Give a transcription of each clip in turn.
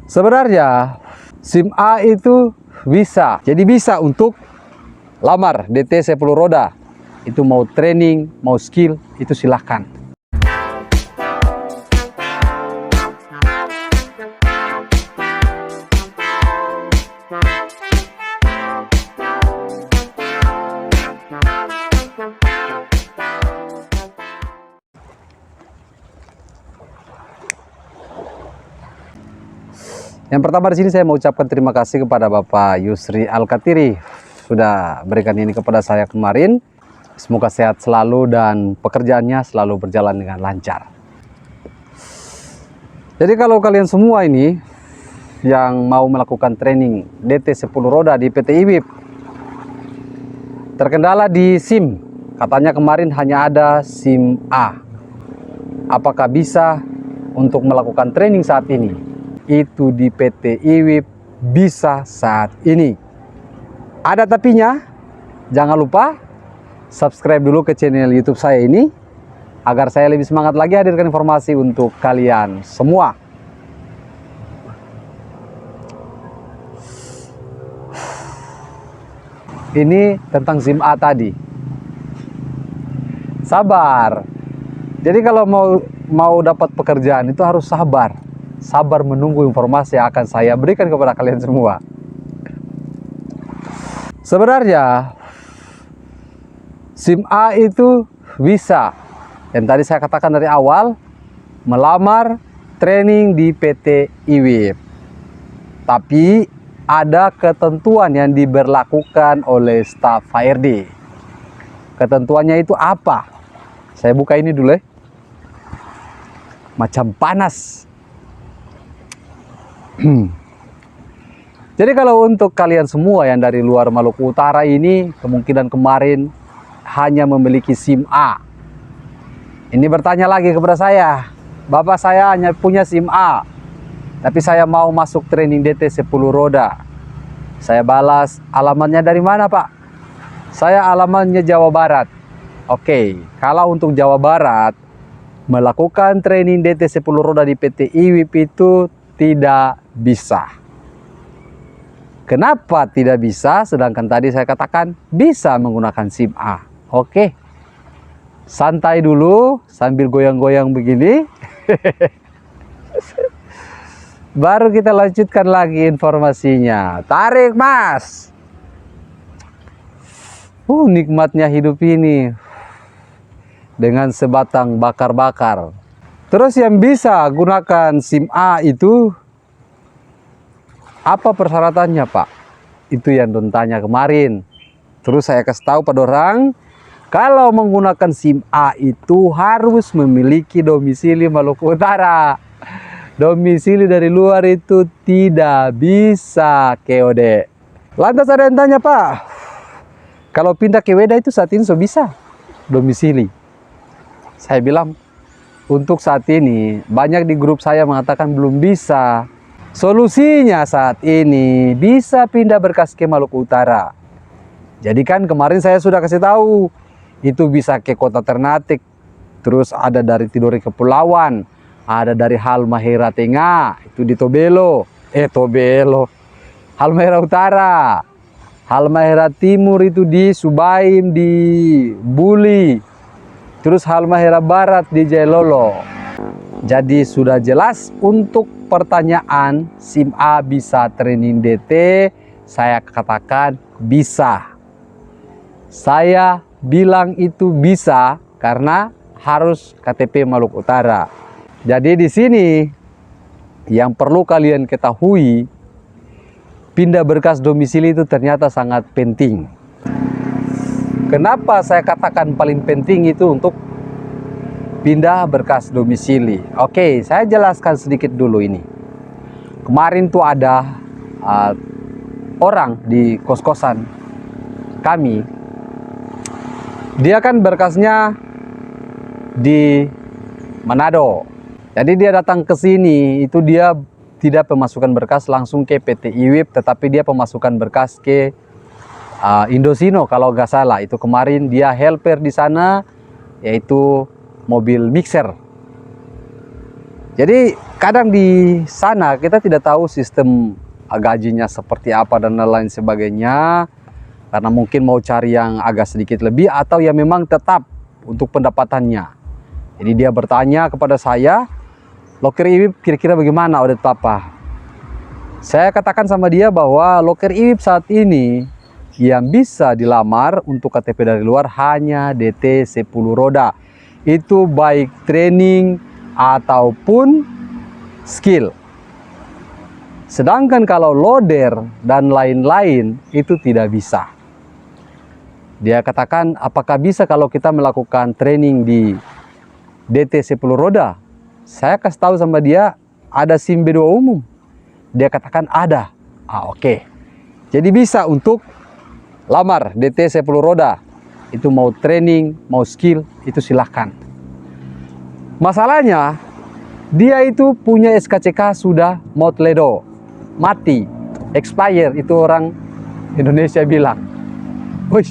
Sebenarnya SIM A itu bisa, jadi bisa untuk lamar DT 10 roda. Itu mau training, mau skill, itu silahkan. Yang pertama di sini saya mau ucapkan terima kasih kepada Bapak Yusri Al-Katiri sudah berikan ini kepada saya kemarin. Semoga sehat selalu dan pekerjaannya selalu berjalan dengan lancar. Jadi kalau kalian semua ini yang mau melakukan training DT 10 roda di PT IWIP, terkendala di SIM, katanya kemarin hanya ada SIM A. Apakah bisa untuk melakukan training saat ini? Itu di PT IWIP bisa saat ini. Ada tapinya, jangan lupa subscribe dulu ke channel YouTube saya ini agar saya lebih semangat lagi hadirkan informasi untuk kalian semua. Ini tentang SIM A tadi. Sabar. Jadi kalau mau dapat pekerjaan itu harus sabar. Sabar menunggu informasi yang akan saya berikan kepada kalian semua. Sebenarnya SIM A itu bisa, yang tadi saya katakan dari awal, melamar training di PT IWIP. Tapi ada ketentuan yang diberlakukan oleh staf HRD. Ketentuannya itu apa? Saya buka ini dulu ya. Macam panas. Jadi kalau untuk kalian semua yang dari luar Maluku Utara ini kemungkinan kemarin hanya memiliki SIM A. Ini bertanya lagi kepada saya, Bapak saya hanya punya SIM A, tapi saya mau masuk training DT 10 roda. Saya balas, alamatnya dari mana Pak? Saya alamatnya Jawa Barat. Oke, kalau untuk Jawa Barat melakukan training DT 10 roda di PT IWIP itu tidak bisa. Kenapa tidak bisa? Sedangkan tadi saya katakan bisa menggunakan SIM A. Oke. Santai dulu sambil goyang-goyang begini. Baru kita lanjutkan lagi informasinya. Tarik Mas. Nikmatnya hidup ini. Dengan sebatang bakar-bakar. Terus yang bisa gunakan SIM A itu apa persyaratannya Pak? Itu yang Don tanya kemarin. Terus saya kasih tahu pada orang, kalau menggunakan SIM A itu harus memiliki domisili Maluku Utara. Domisili dari luar itu tidak bisa KOD. Lantas ada yang tanya Pak, kalau pindah ke Weda itu saat ini so bisa domisili? Saya bilang, untuk saat ini, banyak di grup saya mengatakan belum bisa. Solusinya saat ini, bisa pindah berkas ke Maluku Utara. Jadi kan kemarin saya sudah kasih tahu, itu bisa ke Kota Ternate, terus ada dari Tidore Kepulauan, ada dari Halmahera Tengah, itu di Tobelo. Halmahera Utara. Halmahera Timur itu di Subaim, di Buli. Terus Halmahera Barat di Jailolo. Jadi sudah jelas untuk pertanyaan SIM A bisa training DT, saya katakan bisa. Saya bilang itu bisa karena harus KTP Maluku Utara. Jadi di sini yang perlu kalian ketahui, pindah berkas domisili itu ternyata sangat penting. Kenapa saya katakan paling penting itu untuk pindah berkas domisili? Oke, saya jelaskan sedikit dulu ini. Kemarin tuh ada orang di kos-kosan kami. Dia kan berkasnya di Manado. Jadi dia datang ke sini, itu dia tidak pemasukan berkas langsung ke PT IWIP, tetapi dia pemasukan berkas ke Indosino kalau nggak salah. Itu kemarin dia helper di sana, yaitu mobil mixer. Jadi kadang di sana kita tidak tahu sistem gajinya seperti apa dan lain sebagainya, karena mungkin mau cari yang agak sedikit lebih atau yang memang tetap untuk pendapatannya. Jadi dia bertanya kepada saya, loker IWIB kira-kira bagaimana Odet Papa? Saya katakan sama dia bahwa loker IWIB saat ini yang bisa dilamar untuk KTP dari luar hanya DT 10 roda. Itu baik training ataupun skill. Sedangkan kalau loader dan lain-lain itu tidak bisa. Dia katakan, apakah bisa kalau kita melakukan training di DT 10 roda? Saya kasih tahu sama dia, ada SIM B2 umum. Dia katakan ada. Oke. Jadi bisa untuk lamar DT 10 roda. Itu mau training, mau skill, itu silahkan. Masalahnya, dia itu punya SKCK sudah motledo, mati, expire, itu orang Indonesia bilang. Wih,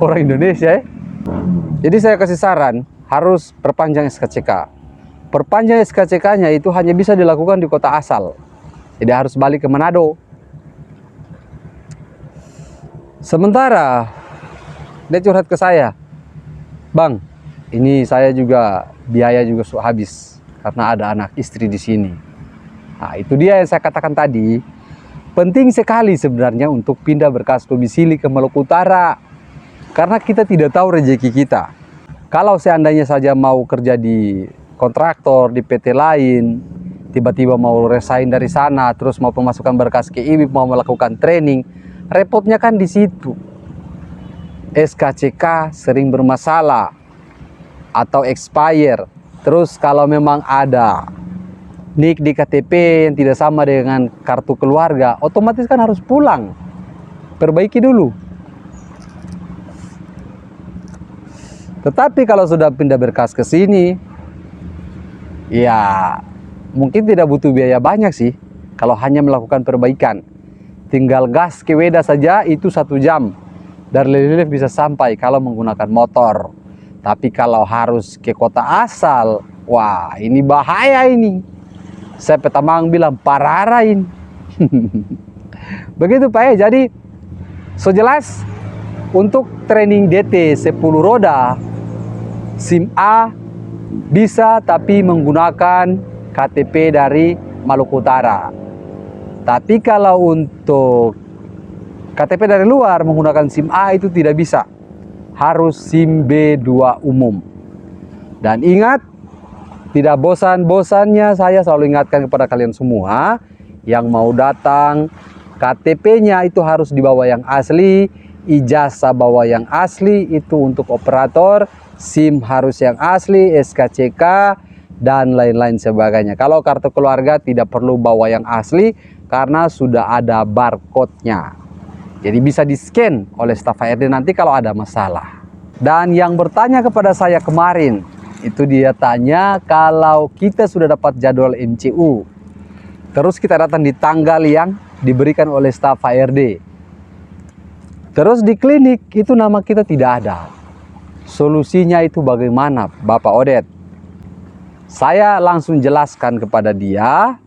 orang Indonesia ya. Jadi saya kasih saran, harus perpanjang SKCK. Perpanjang SKCK-nya itu hanya bisa dilakukan di kota asal. Jadi harus balik ke Manado. Sementara dia curhat ke saya, Bang, ini saya juga biaya juga habis karena ada anak istri di sini. Nah, itu dia yang saya katakan tadi. Penting sekali sebenarnya untuk pindah berkas domisili ke Maluku Utara, karena kita tidak tahu rezeki kita. Kalau seandainya saja mau kerja di kontraktor, di PT lain, tiba-tiba mau resign dari sana, terus mau pemasukan berkas ke IWIB, mau melakukan training, repotnya kan di situ. SKCK sering bermasalah atau expire. Terus kalau memang ada NIK di KTP yang tidak sama dengan kartu keluarga, otomatis kan harus pulang. Perbaiki dulu. Tetapi kalau sudah pindah berkas ke sini, ya mungkin tidak butuh biaya banyak sih. Kalau hanya melakukan perbaikan, tinggal gas ke Weda saja itu 1 jam. Dari Lelilef bisa sampai kalau menggunakan motor. Tapi kalau harus ke kota asal, wah ini bahaya ini. Saya petamang bilang pararain. Begitu Pak ya. Jadi so jelas untuk training DT 10 roda, SIM A bisa tapi menggunakan KTP dari Maluku Utara. Tapi kalau untuk KTP dari luar menggunakan SIM A itu tidak bisa. Harus SIM B2 umum. Dan ingat, tidak bosan-bosannya saya selalu ingatkan kepada kalian semua yang mau datang, KTP-nya itu harus dibawa yang asli, ijazah bawa yang asli itu untuk operator, SIM harus yang asli, SKCK, dan lain-lain sebagainya. Kalau kartu keluarga tidak perlu bawa yang asli karena sudah ada barcode-nya. Jadi bisa di-scan oleh staf HRD nanti kalau ada masalah. Dan yang bertanya kepada saya kemarin, itu dia tanya kalau kita sudah dapat jadwal MCU, terus kita datang di tanggal yang diberikan oleh staf HRD, terus di klinik itu nama kita tidak ada. Solusinya itu bagaimana Bapak Odet? Saya langsung jelaskan kepada dia,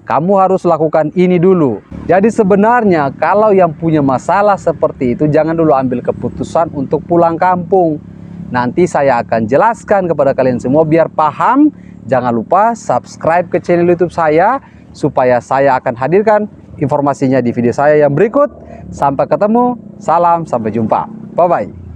kamu harus lakukan ini dulu. Jadi sebenarnya kalau yang punya masalah seperti itu, jangan dulu ambil keputusan untuk pulang kampung. Nanti saya akan jelaskan kepada kalian semua biar paham. Jangan lupa subscribe ke channel YouTube saya, supaya saya akan hadirkan informasinya di video saya yang berikut. Sampai ketemu, salam, sampai jumpa. Bye-bye.